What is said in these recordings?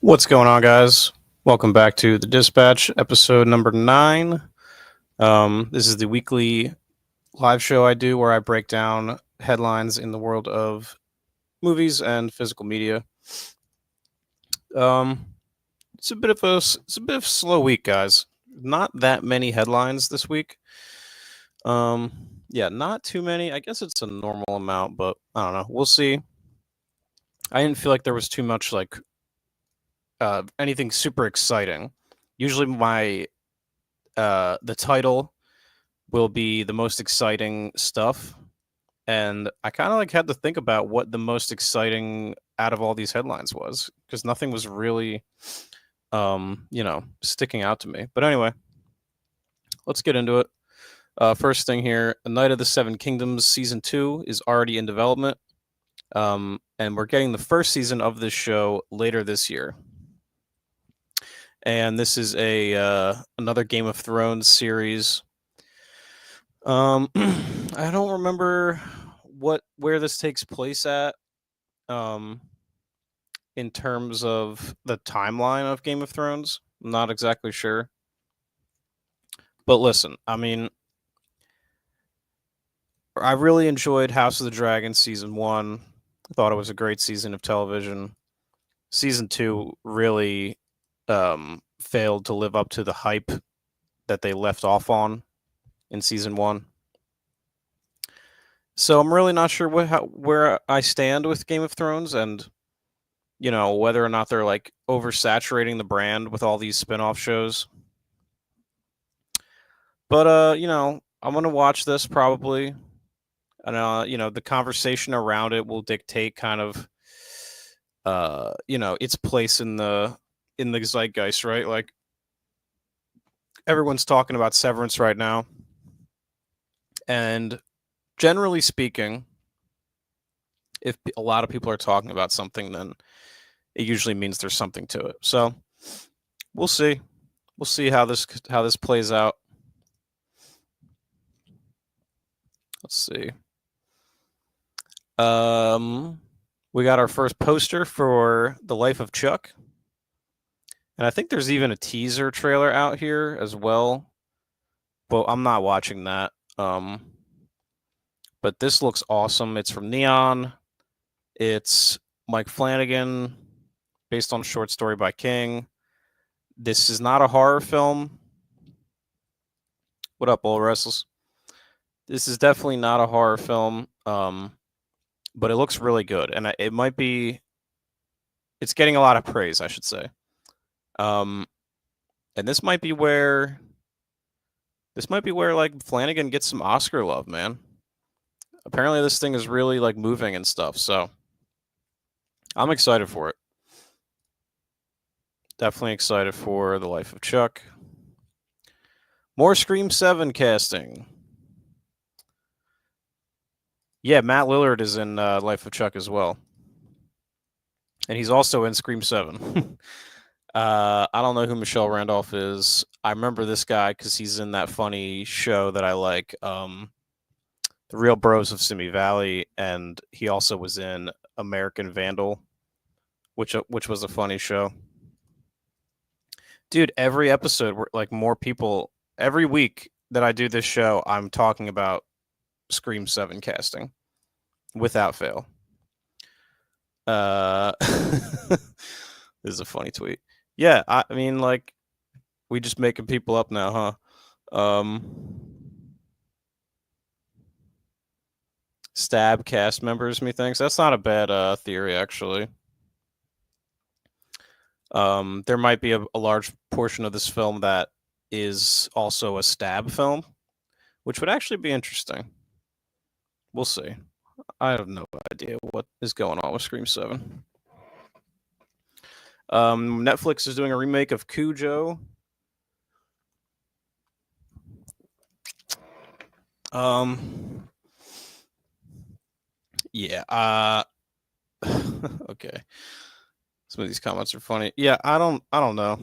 What's going on, guys? Welcome back to the Dispatch, episode number 9. This is the weekly live show I do where I break down headlines in the world of movies and physical media. It's a bit of a slow week, guys. Not that many headlines this week. Not too many. I guess it's a normal amount, but I don't know. We'll see. I didn't feel like there was too much anything super exciting. Usually the title will be the most exciting stuff, and I kind of had to think about what the most exciting out of all these headlines was, because nothing was really sticking out to me. But anyway, let's get into it. First thing here, A Night of the Seven Kingdoms season 2 is already in development, and we're getting the first season of this show later this year. And this is another Game of Thrones series. I don't remember where this takes place at, in terms of the timeline of Game of Thrones. I'm not exactly sure. But listen, I mean, I really enjoyed House of the Dragon season 1. I thought it was a great season of television. Season 2 really failed to live up to the hype that they left off on in season 1. So I'm really not sure where I stand with Game of Thrones, and whether or not they're oversaturating the brand with all these spin-off shows. But I'm gonna watch this probably, and the conversation around it will dictate kind of its place in the zeitgeist, right? Like, everyone's talking about Severance right now, and generally speaking, if a lot of people are talking about something, then it usually means there's something to it. So we'll see. We'll see how this plays out. Let's see. We got our first poster for The Life of Chuck. And I think there's even a teaser trailer out here as well. But I'm not watching that. But this looks awesome. It's from Neon. It's Mike Flanagan, based on a short story by King. This is not a horror film. What up, Old Restless? This is definitely not a horror film, but it looks really good, and it might be. It's getting a lot of praise, I should say. And this might be where Flanagan gets some Oscar love, man. Apparently, this thing is really moving and stuff, so I'm excited for it. Definitely excited for The Life of Chuck. More Scream 7 casting. Yeah, Matt Lillard is in Life of Chuck as well. And he's also in Scream 7. I don't know who Michelle Randolph is. I remember this guy because he's in that funny show that I like, The Real Bros of Simi Valley, and he also was in American Vandal, which was a funny show. Dude, every episode, more people, every week that I do this show, I'm talking about Scream 7 casting without fail. This is a funny tweet. Yeah, I mean, we just making people up now, huh? Stab cast members, methinks. That's not a bad theory, actually. There might be a large portion of this film that is also a Stab film, which would actually be interesting. We'll see. I have no idea what is going on with Scream 7. Netflix is doing a remake of Cujo. Yeah. Okay. Some of these comments are funny. Yeah, I don't know.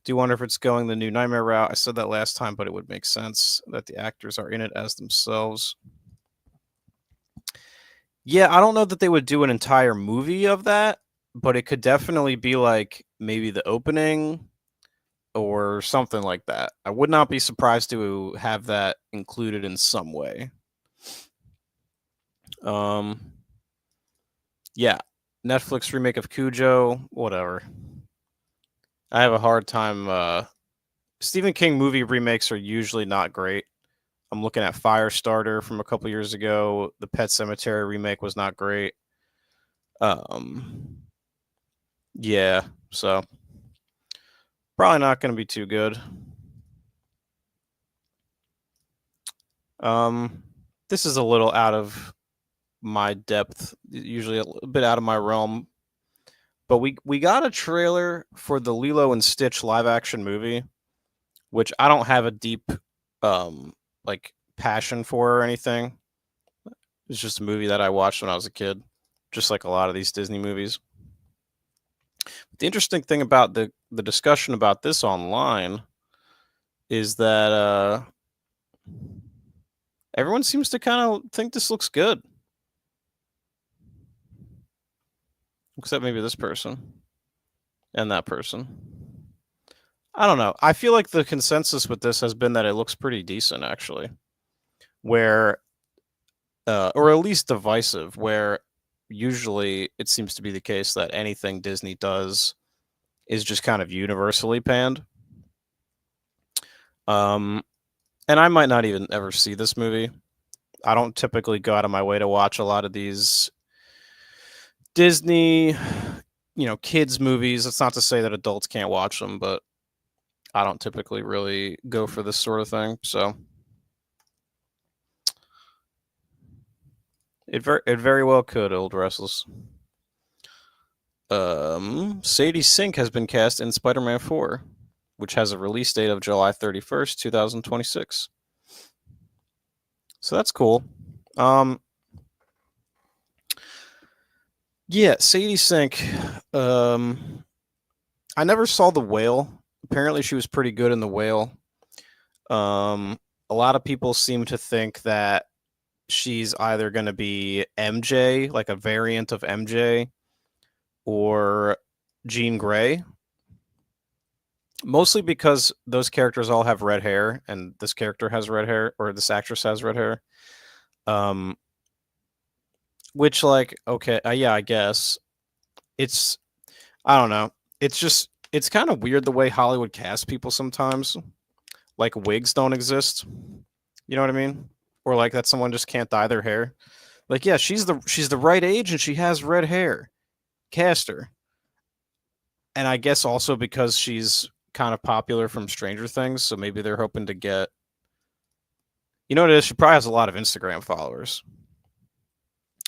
Do you wonder if it's going the new Nightmare route? I said that last time, but it would make sense that the actors are in it as themselves. Yeah, I don't know that they would do an entire movie of that. but it could definitely be like maybe the opening or something like that. I would not be surprised to have that included in some way. Um, yeah, Netflix remake of Cujo, whatever. I have a hard time. Stephen King movie remakes are usually not great. I'm looking at Firestarter from a couple years ago. The Pet Cemetery remake was not great. Um, yeah, so probably not going to be too good. Um, this is a little out of my depth, usually a little bit out of my realm. But we got a trailer for the Lilo and Stitch live action movie, which I don't have a deep like passion for or anything. It's just a movie that I watched when I was a kid, just like a lot of these Disney movies. The interesting thing about the discussion about this online is that everyone seems to kind of think this looks good, except maybe this person and that person. I don't know. I feel like the consensus with this has been that it looks pretty decent, actually. Where, or at least divisive, where usually it seems to be the case that anything Disney does is just kind of universally panned. Um, and I might not even ever see this movie. I don't typically go out of my way to watch a lot of these Disney, kids movies. It's not to say that adults can't watch them, but I don't typically really go for this sort of thing. So it very well could, Old Restless. Sadie Sink has been cast in Spider-Man 4, which has a release date of July 31st, 2026. So that's cool. Yeah, Sadie Sink. I never saw The Whale. Apparently, she was pretty good in The Whale. A lot of people seem to think that she's either going to be MJ, like a variant of MJ, or Jean Grey. Mostly because those characters all have red hair, and this character has red hair, or this actress has red hair. Um, which, like, okay, yeah, I guess it's. I don't know. It's kind of weird the way Hollywood casts people sometimes. Like wigs don't exist. You know what I mean? Or like that someone just can't dye their hair. Like, yeah, she's the right age and she has red hair. Cast her. And I guess also because she's kind of popular from Stranger Things, so maybe they're hoping to get. You know what it is? She probably has a lot of Instagram followers.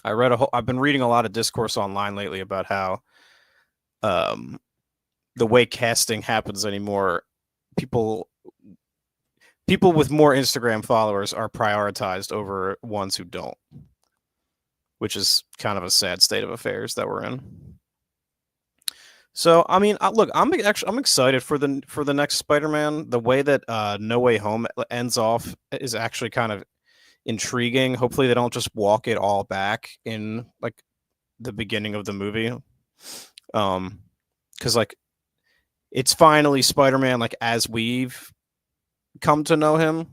I've been reading a lot of discourse online lately about how um, the way casting happens anymore, people people with more Instagram followers are prioritized over ones who don't, which is kind of a sad state of affairs that we're in. So, I mean, look, I'm excited for the next Spider-Man. The way that No Way Home ends off is actually kind of intriguing. Hopefully, they don't just walk it all back in like the beginning of the movie, because like it's finally Spider-Man like as we've come to know him,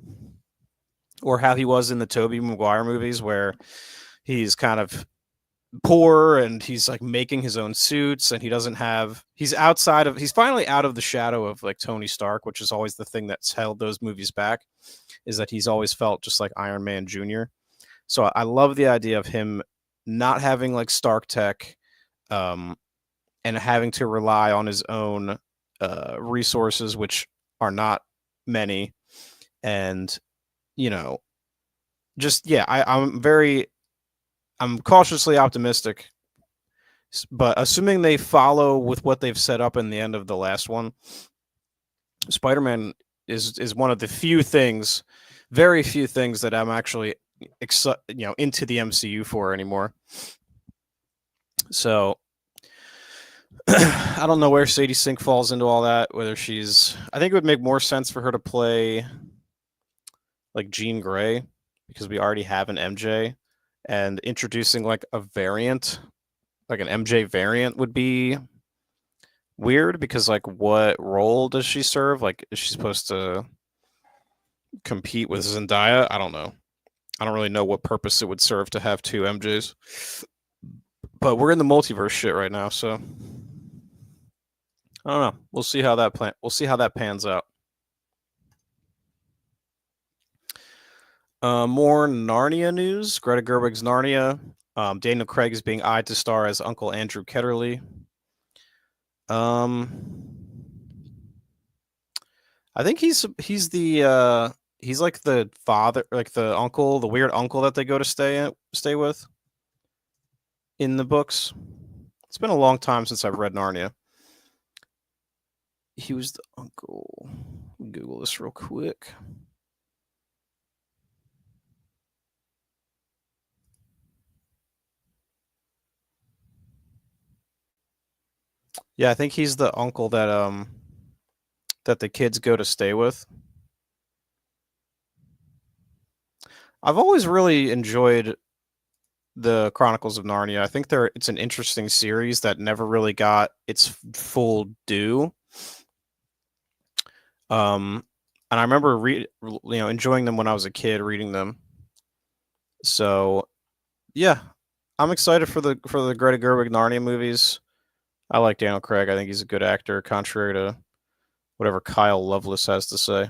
or how he was in the Tobey Maguire movies, where he's kind of poor and he's like making his own suits and he's finally out of the shadow of like Tony Stark, which is always the thing that's held those movies back, is that he's always felt just like Iron Man Jr. So I love the idea of him not having like Stark tech, and having to rely on his own resources, which are not many. And you know just yeah, I'm cautiously optimistic, but assuming they follow with what they've set up in the end of the last one, Spider-Man is one of the very few things that I'm actually into the MCU for anymore. So I don't know where Sadie Sink falls into all that. I think it would make more sense for her to play like Jean Grey, because we already have an MJ, and introducing like a variant like an MJ variant would be weird because like what role does she serve? Like is she supposed to compete with Zendaya? I don't know. I don't really know what purpose it would serve to have two MJs. But we're in the multiverse shit right now, so I don't know. We'll see how that pans out. More Narnia news. Greta Gerwig's Narnia. Daniel Craig is being eyed to star as Uncle Andrew Ketterly. I think he's like the father, like the uncle, the weird uncle that they go to stay with in the books. It's been a long time since I've read Narnia. He was the uncle. Google this real quick. Yeah, I think he's the uncle that the kids go to stay with. I've always really enjoyed the Chronicles of Narnia. I think it's an interesting series that never really got its full due. And I remember enjoying them when I was a kid, reading them. So, yeah, I'm excited for the Greta Gerwig Narnia movies. I like Daniel Craig. I think he's a good actor, contrary to whatever Kyle Loveless has to say.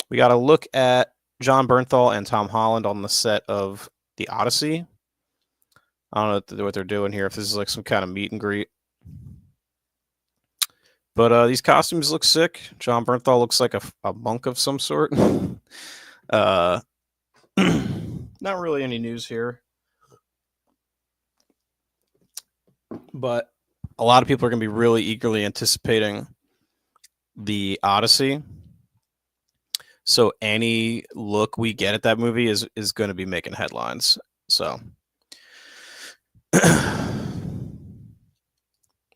We got to look at John Bernthal and Tom Holland on the set of The Odyssey. I don't know what they're doing here, if this is like some kind of meet and greet. But these costumes look sick. John Bernthal looks like a monk of some sort. Not really any news here. But a lot of people are going to be really eagerly anticipating The Odyssey. So any look we get at that movie is going to be making headlines. So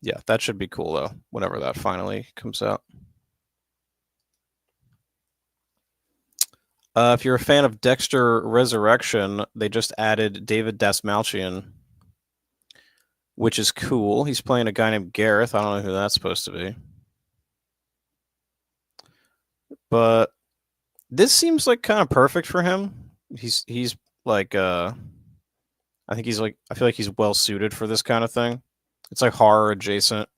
yeah, that should be cool though, whenever that finally comes out. If you're a fan of Dexter Resurrection, they just added David Dastmalchian, which is cool. He's playing a guy named Gareth. I don't know who that's supposed to be. But this seems like kind of perfect for him. He's like I feel like he's well suited for this kind of thing. It's like horror adjacent.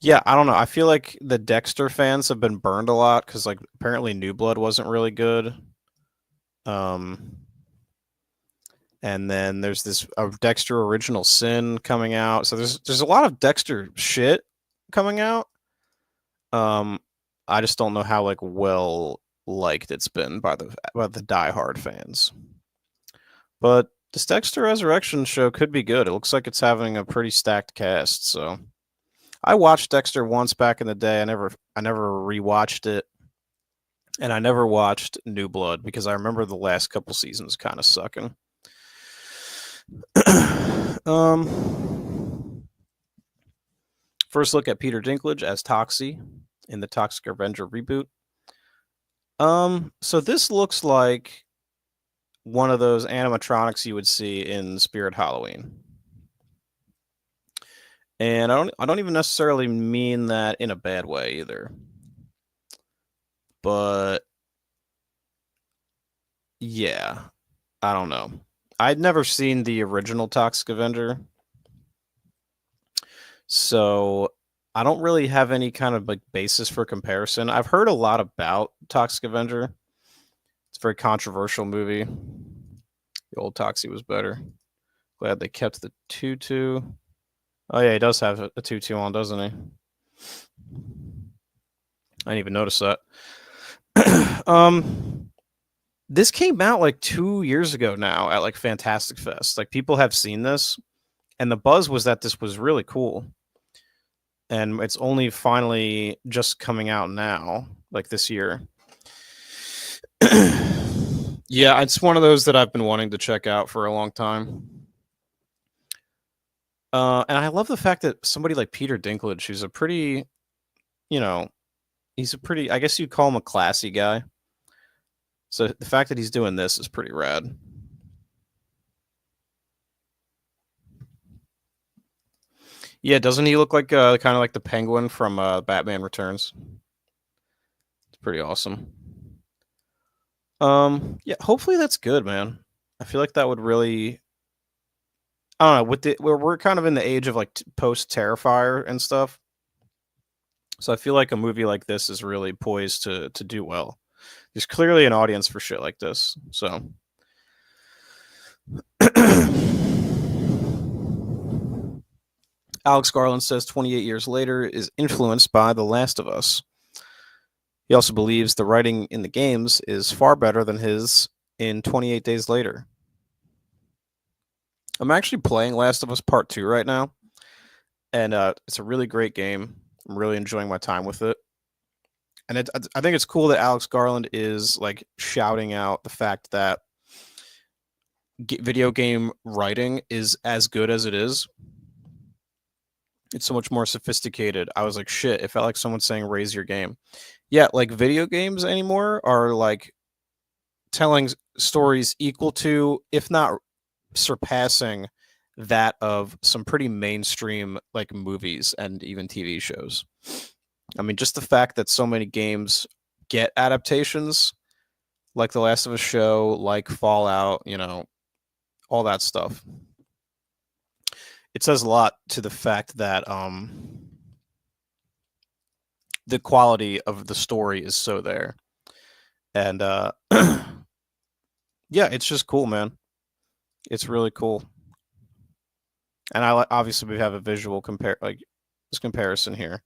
Yeah, I don't know. I feel like the Dexter fans have been burned a lot because like apparently New Blood wasn't really good. And then there's this Dexter Original Sin coming out. So there's a lot of Dexter shit coming out. I just don't know how like well liked it's been by the diehard fans. But this Dexter Resurrection show could be good. It looks like it's having a pretty stacked cast. So I watched Dexter once back in the day. I never rewatched it, and I never watched New Blood because I remember the last couple seasons kind of sucking. First look at Peter Dinklage as Toxie in the Toxic Avenger reboot. So this looks like one of those animatronics you would see in Spirit Halloween. And I don't even necessarily mean that in a bad way either. But yeah, I don't know. I'd never seen the original Toxic Avenger. So I don't really have any kind of like basis for comparison. I've heard a lot about Toxic Avenger. It's a very controversial movie. The old Toxie was better. Glad they kept the tutu. Oh yeah, he does have a tutu on, doesn't he? I didn't even notice that. This came out like 2 years ago now at like Fantastic Fest. Like people have seen this, and the buzz was that this was really cool. And it's only finally just coming out now, like this year. Yeah, it's one of those that I've been wanting to check out for a long time. And I love the fact that somebody like Peter Dinklage, who's a pretty, you know, he's a pretty, I guess you'd call him a classy guy. So the fact that he's doing this is pretty rad. Yeah, doesn't he look like kind of like the Penguin from Batman Returns? It's pretty awesome. Yeah, hopefully that's good, man. I feel like that would really. I don't know. With the we're kind of in the age of like post Terrifier and stuff, so I feel like a movie like this is really poised to do well. There's clearly an audience for shit like this. So. Alex Garland says 28 years later is influenced by The Last of Us. He also believes the writing in the games is far better than his in 28 Days Later. I'm actually playing Last of Us Part 2 right now, and it's a really great game. I'm really enjoying my time with it. And I think it's cool that Alex Garland is like shouting out the fact that video game writing is as good as it is. It's so much more sophisticated. I was like, shit, it felt like someone saying raise your game. Yeah, like video games anymore are like telling stories equal to, if not surpassing, that of some pretty mainstream like movies and even TV shows. I mean, just the fact that so many games get adaptations, like The Last of Us show, like Fallout, all that stuff. It says a lot to the fact that the quality of the story is so there. And yeah, it's just cool, man. It's really cool. And obviously we have a visual comparison here.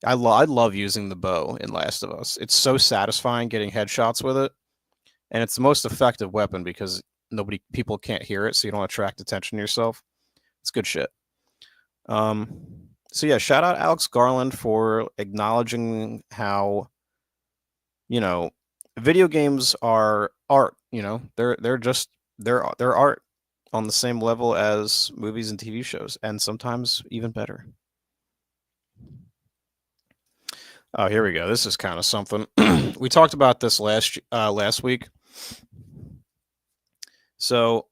I love using the bow in Last of Us. It's so satisfying getting headshots with it, and it's the most effective weapon because people can't hear it, so you don't attract attention to yourself. It's good shit. So yeah, shout out Alex Garland for acknowledging how, video games are art. They're art on the same level as movies and TV shows, and sometimes even better. Oh, here we go. This is kind of something. We talked about this last week. So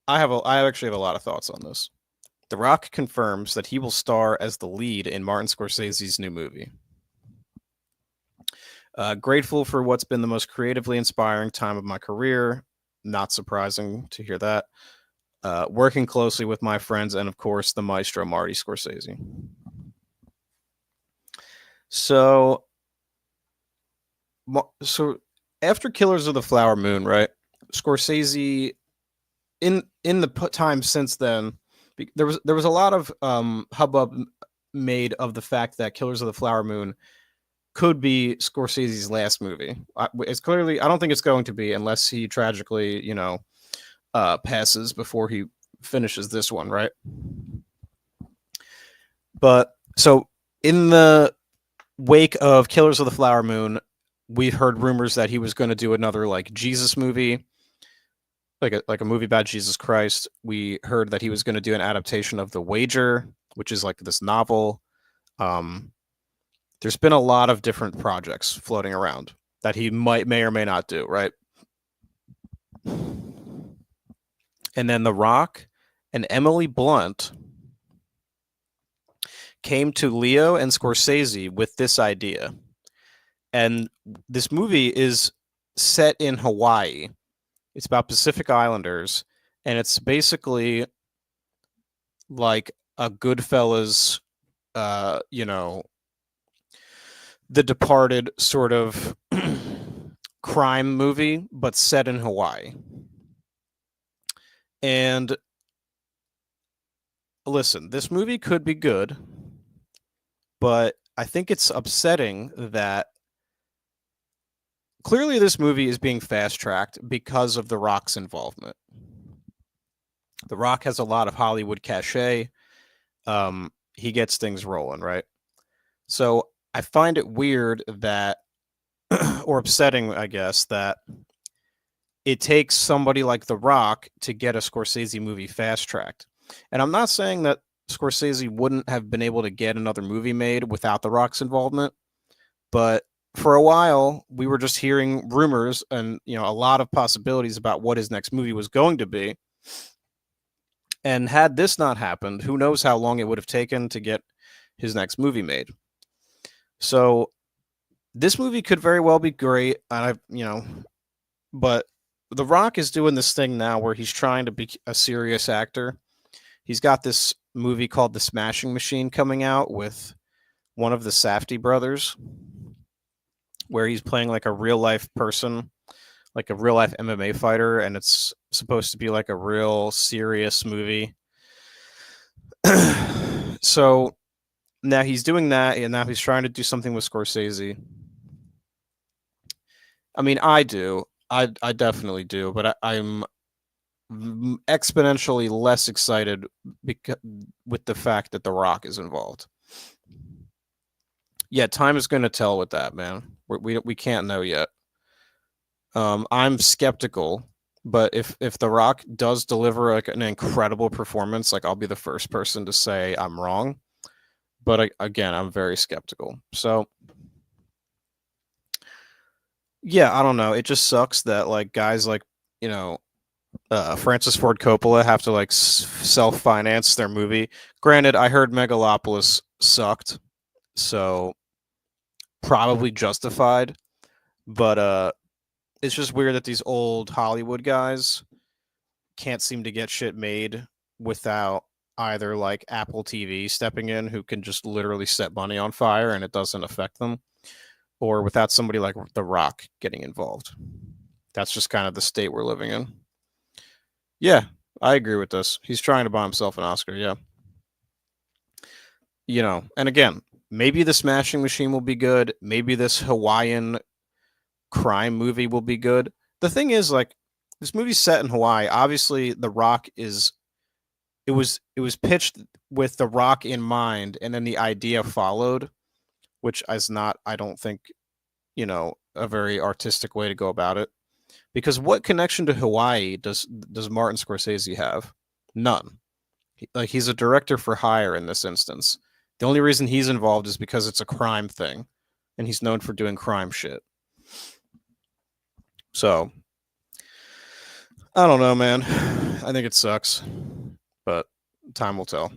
I actually have a lot of thoughts on this. The Rock confirms that he will star as the lead in Martin Scorsese's new movie. Grateful for what's been the most creatively inspiring time of my career. Not surprising to hear that. Working closely with my friends and, of course, the maestro Marty Scorsese. So after Killers of the Flower Moon, right? Scorsese, in the time since then, there was a lot of hubbub made of the fact that Killers of the Flower Moon could be Scorsese's last movie. It's clearly, I don't think it's going to be unless he tragically, passes before he finishes this one, right? But so in the wake of Killers of the Flower Moon, we've heard rumors that he was going to do another like Jesus movie, like a movie about Jesus Christ. We heard that he was going to do an adaptation of The Wager, which is like this novel. There's been a lot of different projects floating around that he may or may not do, right? And then The Rock and Emily Blunt came to Leo and Scorsese with this idea. And this movie is set in Hawaii. It's about Pacific Islanders, and it's basically like a Goodfellas, The Departed sort of crime movie, but set in Hawaii. And listen, this movie could be good, but I think it's upsetting that clearly this movie is being fast-tracked because of The Rock's involvement. The Rock has a lot of Hollywood cachet. He gets things rolling, right? So I find it weird that, or upsetting, I guess, that it takes somebody like The Rock to get a Scorsese movie fast-tracked. And I'm not saying that Scorsese wouldn't have been able to get another movie made without The Rock's involvement, but for a while we were just hearing rumors and a lot of possibilities about what his next movie was going to be. And had this not happened, who knows how long it would have taken to get his next movie made. So this movie could very well be great, but The Rock is doing this thing now where he's trying to be a serious actor. He's got this movie called The Smashing Machine coming out with one of the Safdie brothers, where he's playing like a real life person, like a real life MMA fighter, and it's supposed to be like a real serious movie. So now he's doing that, and now he's trying to do something with Scorsese. I mean, I do. I definitely do, but I'm exponentially less excited with the fact that The Rock is involved. Yeah, time is going to tell with that, man. We can't know yet. I'm skeptical, but if The Rock does deliver like an incredible performance, like I'll be the first person to say I'm wrong. But again, I'm very skeptical. So yeah, I don't know. It just sucks that like guys like Francis Ford Coppola have to like self-finance their movie. Granted, I heard Megalopolis sucked, so probably justified. But it's just weird that these old Hollywood guys can't seem to get shit made without either like Apple TV stepping in, who can just literally set money on fire and it doesn't affect them, or without somebody like The Rock getting involved. That's just kind of the state we're living in. Yeah, I agree with this. He's trying to buy himself an Oscar, yeah. And again, maybe The Smashing Machine will be good. Maybe this Hawaiian crime movie will be good. The thing is, like, this movie's set in Hawaii. Obviously, The Rock is. It was pitched with The Rock in mind, and then the idea followed, which is not, I don't think, a very artistic way to go about it. Because what connection to Hawaii does Martin Scorsese have? None. He's a director for hire in this instance. The only reason he's involved is because it's a crime thing, and he's known for doing crime shit. So, I don't know, man. I think it sucks, but time will tell.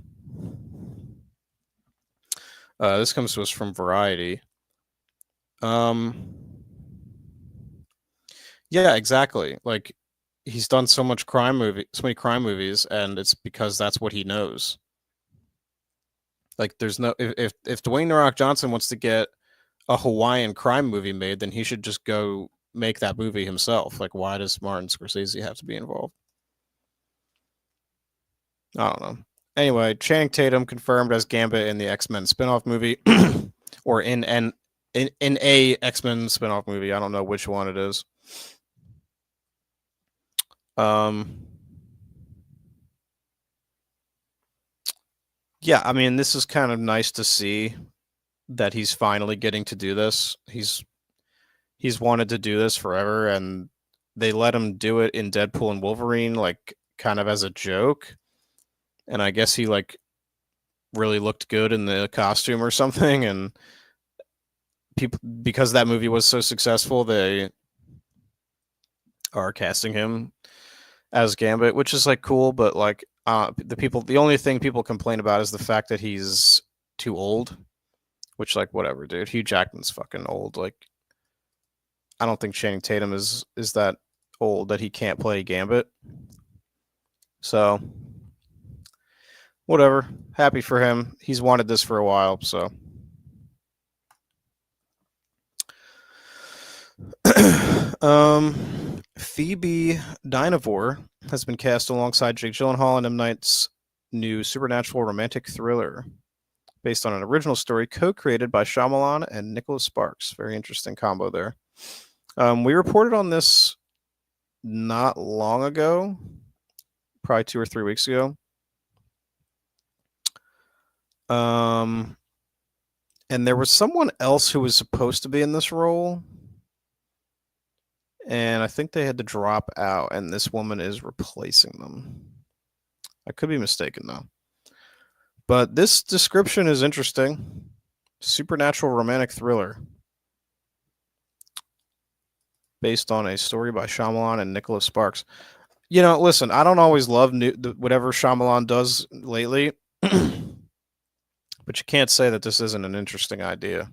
This comes to us from Variety. Yeah, exactly. Like, he's done so many crime movies, and it's because that's what he knows. Like, there's no if Dwayne The Rock Johnson wants to get a Hawaiian crime movie made, then he should just go make that movie himself. Like, why does Martin Scorsese have to be involved? I don't know. Anyway, Channing Tatum confirmed as Gambit in the X-Men spinoff movie, or in a X-Men spinoff movie. I don't know which one it is. Yeah, I mean, this is kind of nice to see that he's finally getting to do this. He's wanted to do this forever, and they let him do it in Deadpool and Wolverine, like kind of as a joke. And I guess he like really looked good in the costume or something, and people, because that movie was so successful, they are casting him as Gambit, which is like cool, but like the only thing people complain about is the fact that he's too old, which like whatever, dude. Hugh Jackman's fucking old. Like, I don't think Channing Tatum is that old that he can't play Gambit. So whatever. Happy for him. He's wanted this for a while, so Phoebe Dynevor has been cast alongside Jake Gyllenhaal in M. Night's new supernatural romantic thriller based on an original story co-created by Shyamalan and Nicholas Sparks. Very interesting combo there. We reported on this not long ago, probably 2 or 3 weeks ago. And there was someone else who was supposed to be in this role, and I think they had to drop out, and this woman is replacing them. I could be mistaken though. But this description is interesting. Supernatural romantic thriller based on a story by Shyamalan and Nicholas Sparks. You know, listen, I don't always love whatever Shyamalan does lately, but you can't say that this isn't an interesting idea.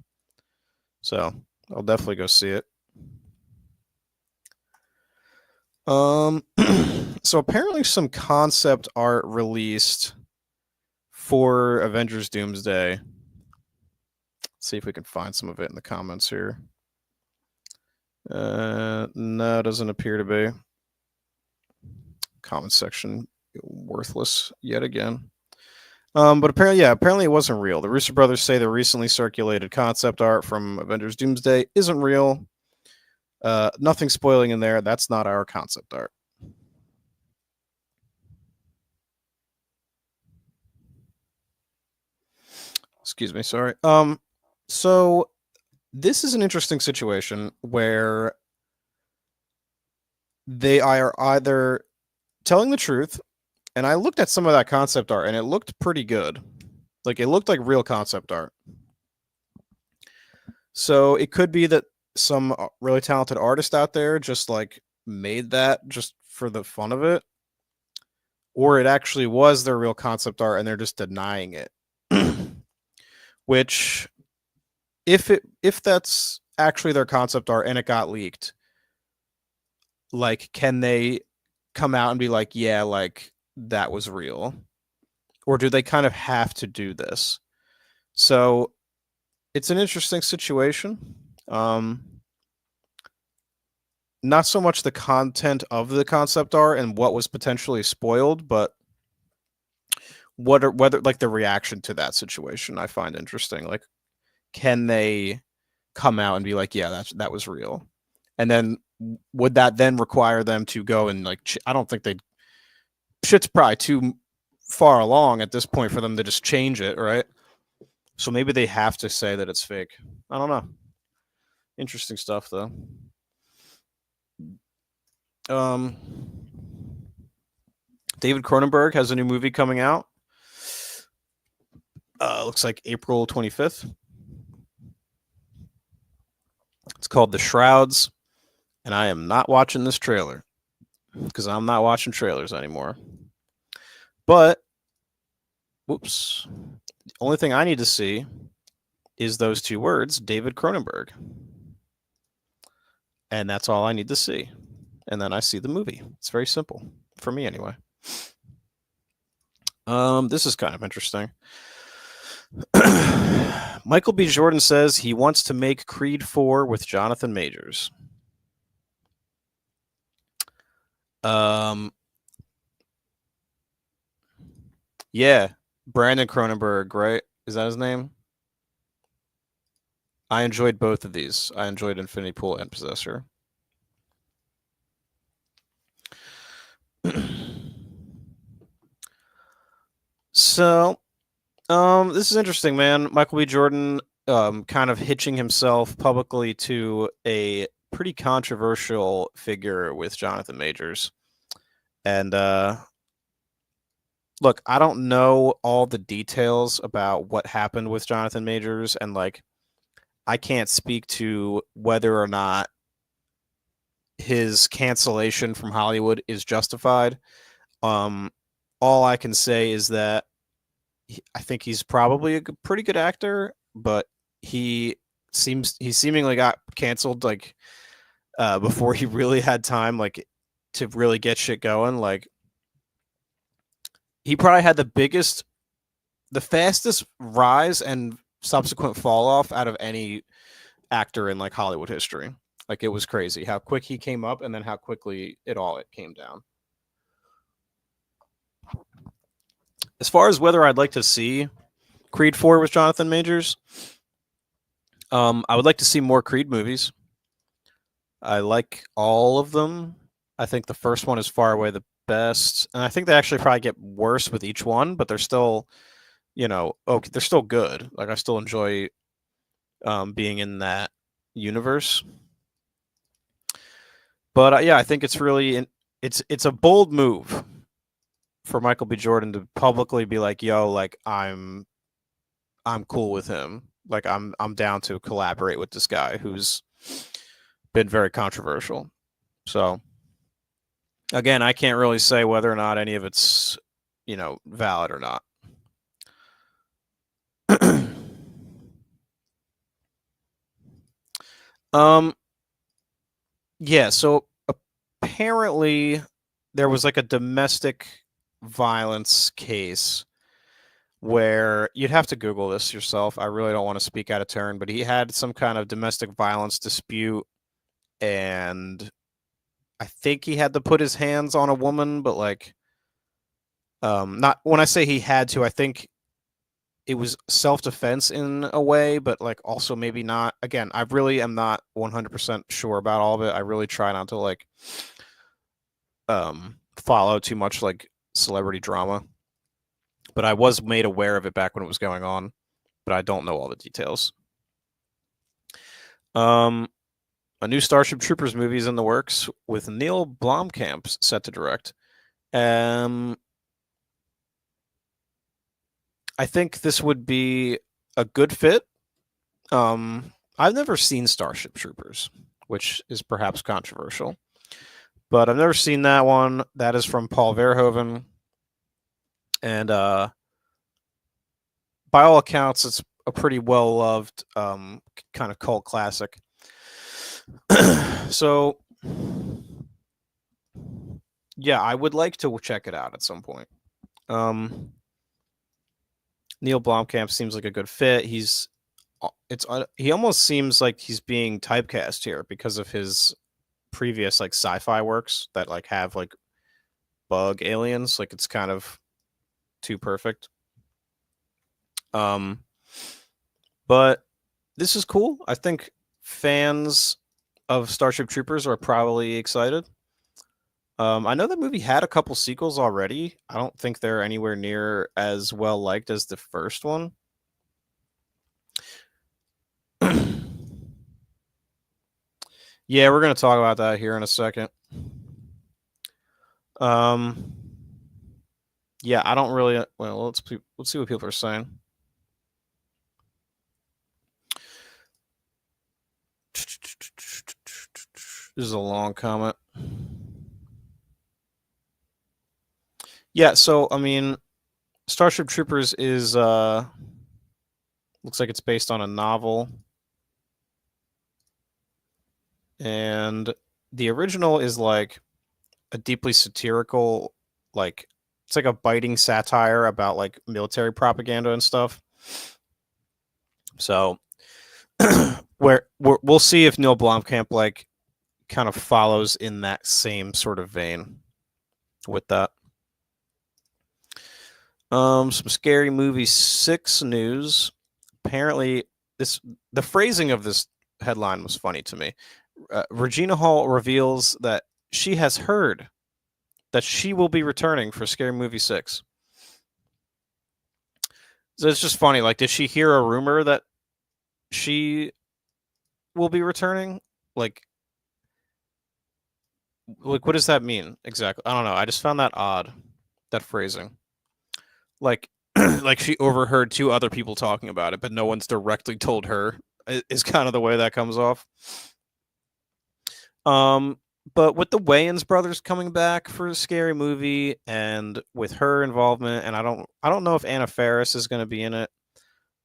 So I'll definitely go see it. So apparently some concept art released for Avengers Doomsday. Let's see if we can find some of it in the comments here. No, it doesn't appear to be. Comment section worthless yet again. But apparently it wasn't real. The Russo brothers say the recently circulated concept art from Avengers Doomsday isn't real. Nothing spoiling in there. That's not our concept art. Excuse me, sorry. So this is an interesting situation where they are either telling the truth, and I looked at some of that concept art and it looked pretty good. Like it looked like real concept art. So it could be that some really talented artist out there just like made that just for the fun of it, or it actually was their real concept art and they're just denying it. Which, if that's actually their concept art and it got leaked, like, can they come out and be like, yeah, like that was real, or do they kind of have to do this? So it's an interesting situation. Not so much the content of the concept art and what was potentially spoiled, but whether like the reaction to that situation I find interesting. Like, can they come out and be like, yeah, that was real? And then would that then require them to go and like, I don't think they'd, shit's probably too far along at this point for them to just change it, right? So maybe they have to say that it's fake. I don't know. Interesting stuff though. David Cronenberg has a new movie coming out. Looks like April 25th. It's called The Shrouds, and I am not watching this trailer because I'm not watching trailers anymore. But, whoops, the only thing I need to see is those two words, David Cronenberg. And that's all I need to see. And then I see the movie. It's very simple, for me anyway. This is kind of interesting. Michael B. Jordan says he wants to make Creed 4 with Jonathan Majors. Yeah, Brandon Cronenberg, right? Is that his name? I enjoyed both of these. I enjoyed Infinity Pool and Possessor. So, this is interesting, man. Michael B. Jordan, kind of hitching himself publicly to a pretty controversial figure with Jonathan Majors. And, look, I don't know all the details about what happened with Jonathan Majors, and like, I can't speak to whether or not his cancellation from Hollywood is justified. All I can say is that I think he's probably a pretty good actor, but he seemingly got canceled like before he really had time like to really get shit going. Like, he probably had the fastest rise and subsequent fall off out of any actor in like Hollywood history. Like, it was crazy how quick he came up and then how quickly it came down. As far as whether I'd like to see Creed 4 with Jonathan Majors, I would like to see more Creed movies. I like all of them. I think the first one is far away the best, and I think they actually probably get worse with each one, but they're still, they're still good. Like, I still enjoy being in that universe. But yeah, I think it's really it's a bold move for Michael B. Jordan to publicly be like, "Yo, like I'm cool with him. Like I'm down to collaborate with this guy who's been very controversial." So again, I can't really say whether or not any of it's, valid or not. um yeah, so apparently there was like a domestic violence case where you'd have to Google this yourself. I really don't want to speak out of turn, but he had some kind of domestic violence dispute, and I think he had to put his hands on a woman, but like, not when I say he had to, I think it was self-defense in a way, but like also maybe not. Again, I really am not 100% sure about all of it. I really try not to like follow too much like celebrity drama, but I was made aware of it back when it was going on, but I don't know all the details. A new Starship Troopers movie is in the works with Neil Blomkamp set to direct. I think this would be a good fit. I've never seen Starship Troopers, which is perhaps controversial, but I've never seen that one. That is from Paul Verhoeven, and by all accounts, it's a pretty well loved kind of cult classic. So, yeah, I would like to check it out at some point. Neil Blomkamp seems like a good fit. He almost seems like he's being typecast here because of his previous like sci-fi works that like have like bug aliens. Like it's kind of too perfect. But this is cool. I think fans of Starship Troopers are probably excited. I know that movie had a couple sequels already. I don't think they're anywhere near as well liked as the first one. Yeah, we're gonna talk about that here in a second. Yeah, I don't really. Well, let's see what people are saying. This is a long comment. Yeah, so I mean, Starship Troopers is looks like it's based on a novel, and the original is like a deeply satirical, like it's like a biting satire about like military propaganda and stuff. So we'll see if Neil Blomkamp like kind of follows in that same sort of vein with that. Some Scary Movie 6 news. Apparently, the phrasing of this headline was funny to me. Regina Hall reveals that she has heard that she will be returning for Scary Movie 6. So it's just funny. Like, did she hear a rumor that she will be returning? Like what does that mean exactly? I don't know. I just found that odd, that phrasing. Like, like she overheard two other people talking about it, but no one's directly told her. Is kind of the way that comes off. But with the Wayans brothers coming back for a Scary Movie, and with her involvement, and I don't know if Anna Faris is going to be in it.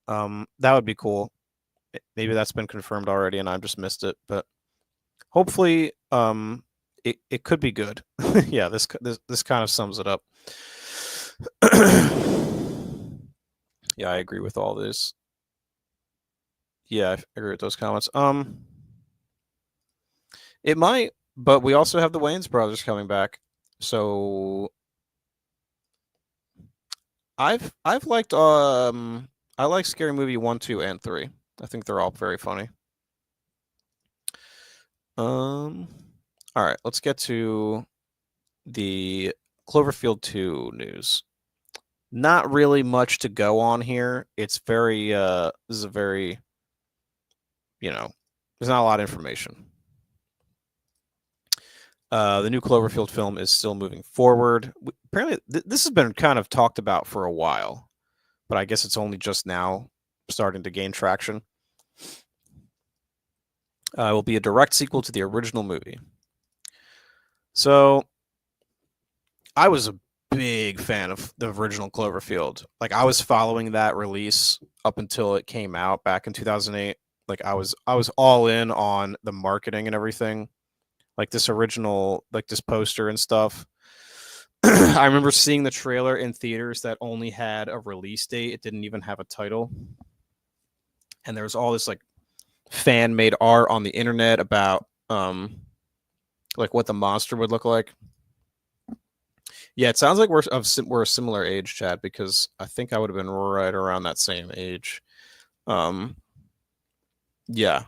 That would be cool. Maybe that's been confirmed already, and I've just missed it. But hopefully, it could be good. Yeah, this kind of sums it up. Yeah, I agree with all this. Yeah, I agree with those comments. It might, but we also have the Wayans brothers coming back. So I've liked I like Scary Movie 1, 2, and 3. I think they're all very funny. All right, let's get to the Cloverfield 2 news. Not really much to go on here. It's very this is a very, there's not a lot of information. The new Cloverfield film is still moving forward. Apparently, this has been kind of talked about for a while, but I guess it's only just now starting to gain traction. It will be a direct sequel to the original movie. So, I was a big fan of the original Cloverfield. Like, I was following that release up until it came out back in 2008. Like, I was all in on the marketing and everything. Like this original, like this poster and stuff. I remember seeing the trailer in theaters that only had a release date. It didn't even have a title. And there was all this like fan made art on the internet about like what the monster would look like. Yeah, it sounds like we're a similar age, Chad, because I think I would have been right around that same age. Um yeah.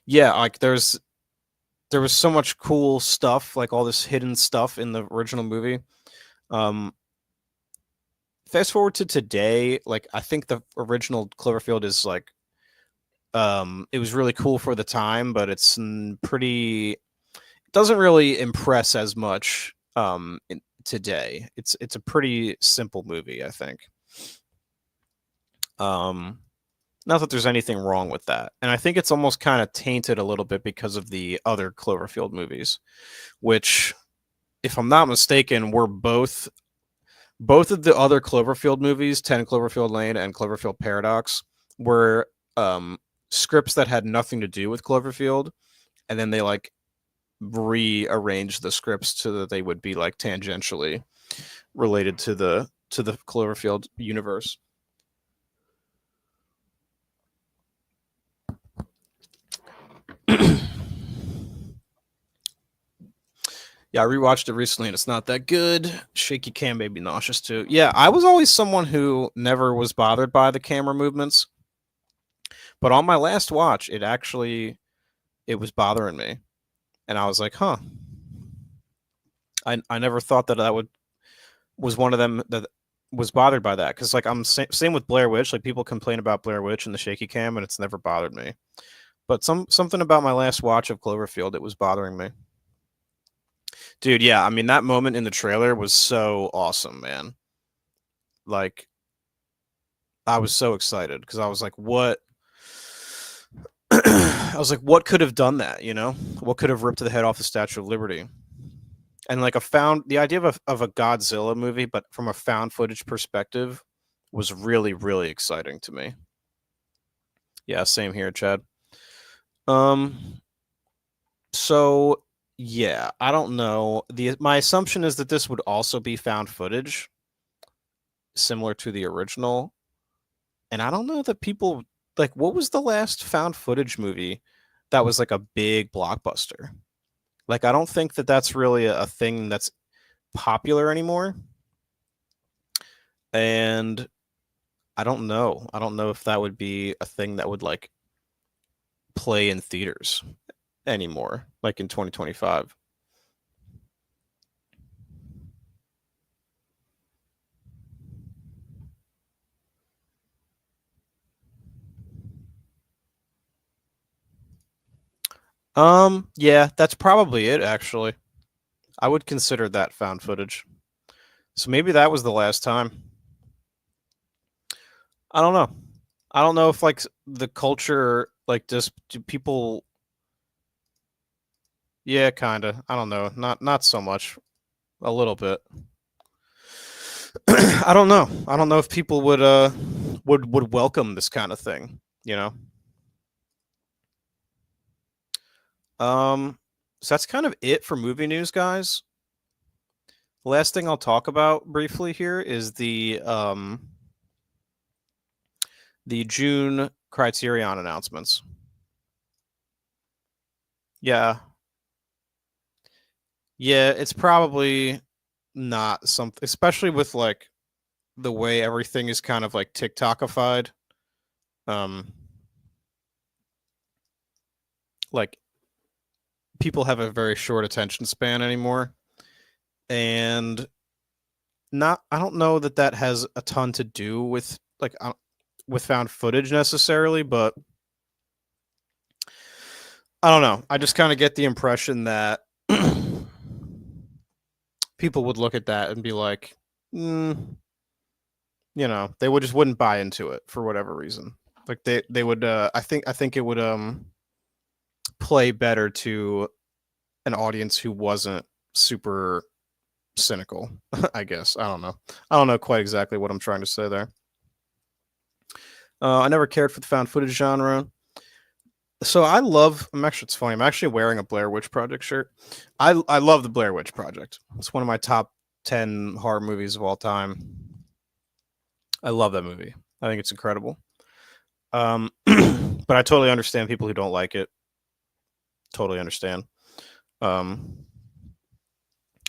Yeah, like there was so much cool stuff, like all this hidden stuff in the original movie. Um Fast forward to today, like I think the original Cloverfield is like it was really cool for the time, but it's pretty it doesn't really impress as much today. It's a pretty simple movie, I think. Um Not that there's anything wrong with that. And I think it's almost kind of tainted a little bit because of the other Cloverfield movies, which if I'm not mistaken, were both of the other Cloverfield movies, 10 Cloverfield Lane and Cloverfield Paradox, were scripts that had nothing to do with Cloverfield, and then they like rearranged the scripts so that they would be like tangentially related to the Cloverfield universe. Yeah, I rewatched it recently and it's not that good. Shaky cam made me nauseous too. Yeah, I was always someone who never was bothered by the camera movements, but on my last watch, it was bothering me, and I was like, huh. I never thought that I would was one of them that was bothered by that because like same with Blair Witch. Like people complain about Blair Witch and the shaky cam, and it's never bothered me. But something about my last watch of Cloverfield, it was bothering me. Dude, yeah, I mean that moment in the trailer was so awesome, man. Like I was so excited because I was like, what? I was like, what could have done that? You know, what could have ripped the head off the Statue of Liberty? And like the idea of a Godzilla movie, but from a found footage perspective, was really really exciting to me. Yeah, same here, Chad. Um, so yeah, I don't know. My assumption is that this would also be found footage, similar to the original. And I don't know that people like what was the last found footage movie that was like a big blockbuster? Like I don't think that that's really a thing that's popular anymore. And I don't know. I don't know if that would be a thing that would like play in theaters anymore, like in 2025. Yeah, that's probably it actually. I would consider that found footage. So maybe that was the last time. I don't know. I don't know if like the culture like just do people yeah, kind of. I don't know. Not so much. A little bit. I don't know. I don't know if people would welcome this kind of thing, you know. So that's kind of it for movie news, guys. Last thing I'll talk about briefly here is the June Criterion announcements. Yeah. Yeah, it's probably not something especially with like the way everything is kind of like TikTokified. Um like people have a very short attention span anymore. And not I don't know that that has a ton to do with like with found footage necessarily, but I don't know. I just kind of get the impression that people would look at that and be like, they wouldn't buy into it for whatever reason. Like they would. I think it would play better to an audience who wasn't super cynical. I guess I don't know. I don't know quite exactly what I'm trying to say there. I never cared for the found footage genre. So it's funny. I'm actually wearing a Blair Witch Project shirt. I love the Blair Witch Project. It's one of my top 10 horror movies of all time. I love that movie. I think it's incredible. But I totally understand people who don't like it. Totally understand.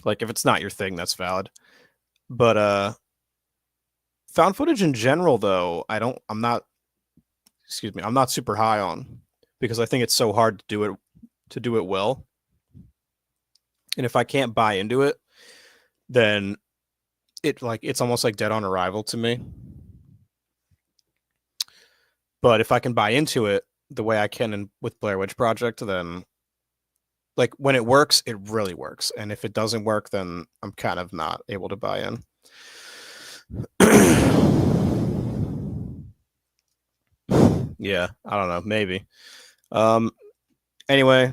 Like if it's not your thing, that's valid. But found footage in general, though, I'm not super high on, because I think it's so hard to do it well. And if I can't buy into it, then it's almost like dead on arrival to me. But if I can buy into it the way I can with Blair Witch Project, then like when it works, it really works. And if it doesn't work, then I'm kind of not able to buy in. Yeah, I don't know, maybe. Anyway,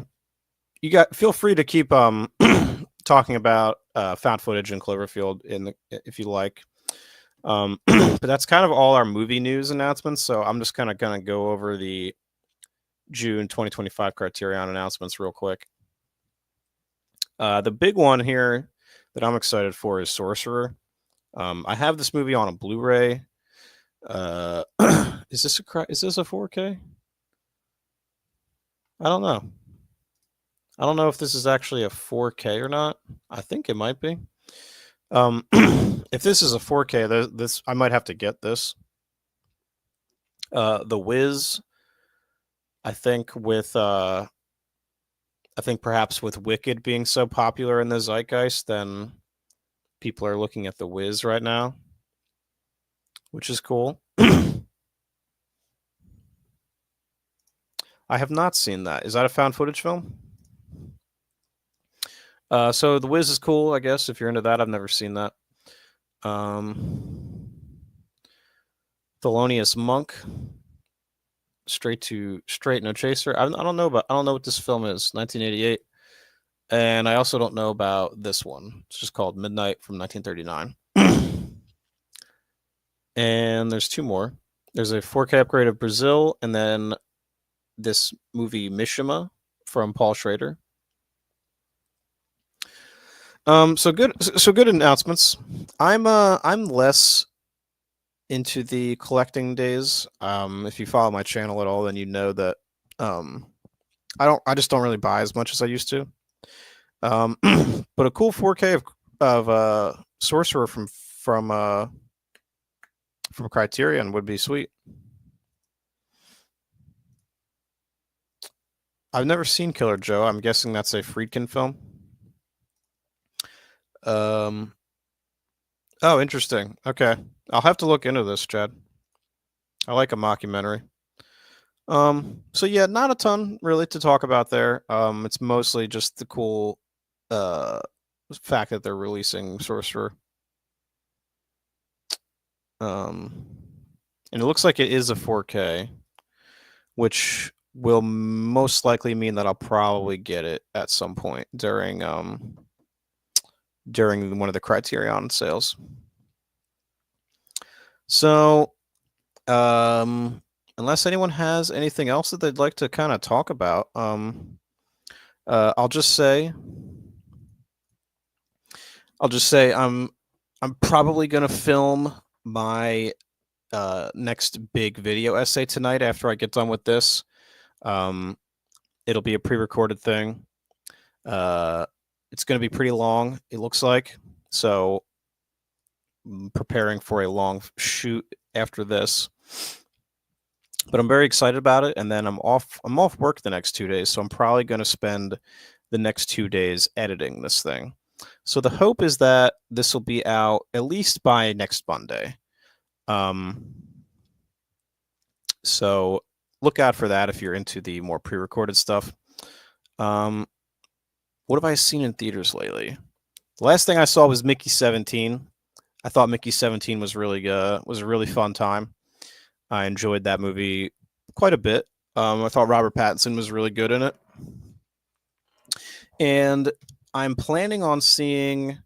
feel free to keep talking about found footage and Cloverfield if you like. But that's kind of all our movie news announcements. So I'm just kind of gonna go over the June 2025 Criterion announcements real quick. The big one here that I'm excited for is Sorcerer. I have this movie on a Blu-ray. Is this a 4K? I don't know. I don't know if this is actually a 4K or not. I think it might be. If this is a 4K, this I might have to get this. The Wiz, I think perhaps with Wicked being so popular in the zeitgeist, then people are looking at The Wiz right now, which is cool. I have not seen that. Is that a found footage film? So The Wiz is cool, I guess, if you're into that. I've never seen that. Thelonious Monk, Straight No Chaser. I don't know what this film is. 1988. And I also don't know about this one. It's just called Midnight from 1939. And there's two more. There's a 4K upgrade of Brazil, and then this movie Mishima from Paul Schrader. So good announcements. I'm less into the collecting days. If you follow my channel at all, then you know that I just don't really buy as much as I used to. But a cool 4K of Sorcerer from Criterion would be sweet. I've never seen Killer Joe. I'm guessing that's a Friedkin film. Oh, interesting. Okay. I'll have to look into this, Chad. I like a mockumentary. So yeah, not a ton really to talk about there. It's mostly just the cool fact that they're releasing Sorcerer. And it looks like it is a 4K, which will most likely mean that I'll probably get it at some point during one of the Criterion sales. So, unless anyone has anything else that they'd like to kind of talk about, I'll just say I'm probably gonna film my next big video essay tonight after I get done with this. It'll be a pre-recorded thing. It's going to be pretty long, it looks like. So I'm preparing for a long shoot after this. But I'm very excited about it. And then I'm off work the next 2 days. So I'm probably going to spend the next 2 days editing this thing. So the hope is that this will be out at least by next Monday. So look out for that if you're into the more pre-recorded stuff. What have I seen in theaters lately? The last thing I saw was Mickey 17. I thought Mickey 17 was was a really fun time. I enjoyed that movie quite a bit. I thought Robert Pattinson was really good in it. And I'm planning on seeing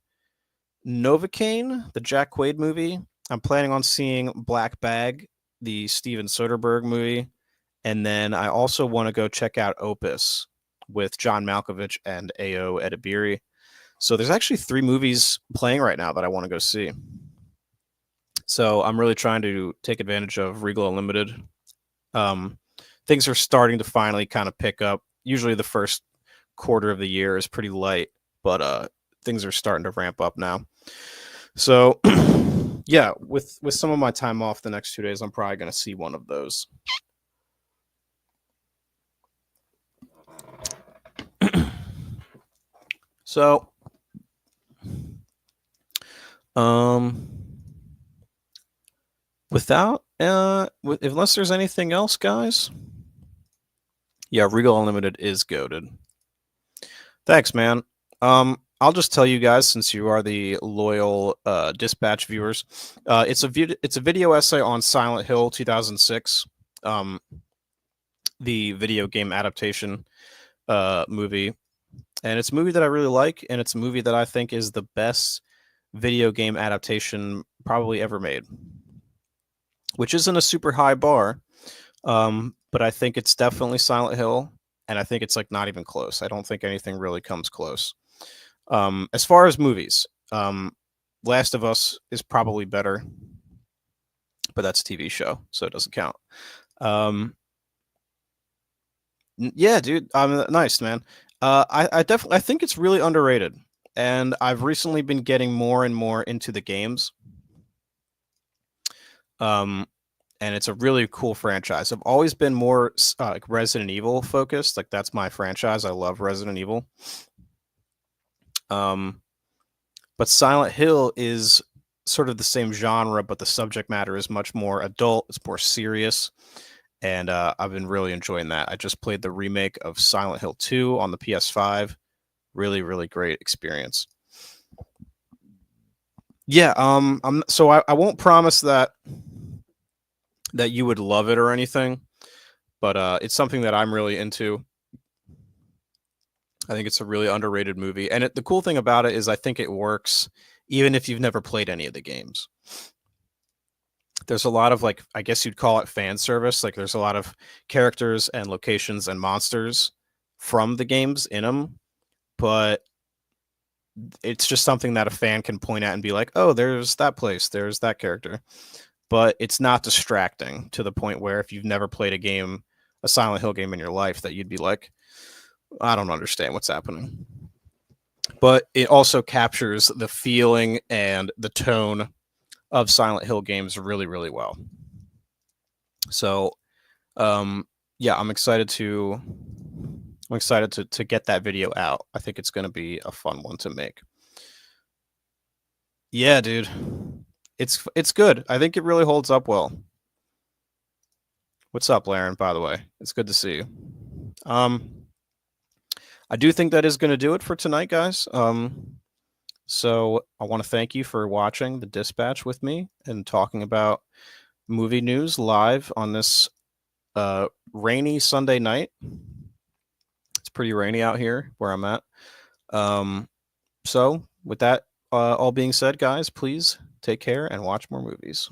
Novocaine, the Jack Quaid movie. I'm planning on seeing Black Bag, the Steven Soderbergh movie. And then I also want to go check out Opus with John Malkovich and Ayo Edebiri. So there's actually 3 movies playing right now that I want to go see. So I'm really trying to take advantage of Regal Unlimited. Things are starting to finally kind of pick up. Usually the first quarter of the year is pretty light, but things are starting to ramp up now. So yeah, with some of my time off the next 2 days, I'm probably going to see one of those. So um without unless there's anything else, guys. Yeah, Regal Unlimited is goated. Thanks, man. I'll just tell you guys, since you are the loyal Dispatch viewers, it's a video essay on Silent Hill 2006, the video game adaptation movie, and it's a movie that I really like, and it's a movie that I think is the best video game adaptation probably ever made, which isn't a super high bar, but I think it's definitely Silent Hill, and I think it's like not even close. I don't think anything really comes close. As far as movies, Last of Us is probably better, but that's a TV show, so it doesn't count. Yeah, dude, nice, man. I definitely I think it's really underrated, and I've recently been getting more and more into the games. And it's a really cool franchise. I've always been more like Resident Evil focused. Like that's my franchise. I love Resident Evil. But Silent Hill is sort of the same genre, but the subject matter is much more adult. It's more serious, and I've been really enjoying that. I just played the remake of Silent Hill 2 on the PS5. Really, really great experience. Yeah, I won't promise that you would love it or anything, but it's something that I'm really into. I think it's a really underrated movie, and the cool thing about it is I think it works even if you've never played any of the games. There's a lot of, like, I guess you'd call it fan service. Like there's a lot of characters and locations and monsters from the games in them, but it's just something that a fan can point at and be like, "Oh, there's that place, there's that character." But it's not distracting to the point where if you've never played a Silent Hill game in your life, that you'd be like, I don't understand what's happening. But it also captures the feeling and the tone of Silent Hill games really, really well. So, yeah, I'm excited to get that video out. I think it's going to be a fun one to make. Yeah, dude, it's good. I think it really holds up well. What's up, Laren? By the way, it's good to see you. I do think that is going to do it for tonight, guys. So I want to thank you for watching the Dispatch with me and talking about movie news live on this rainy Sunday night. It's pretty rainy out here where I'm at. So with that all being said, guys, please take care and watch more movies.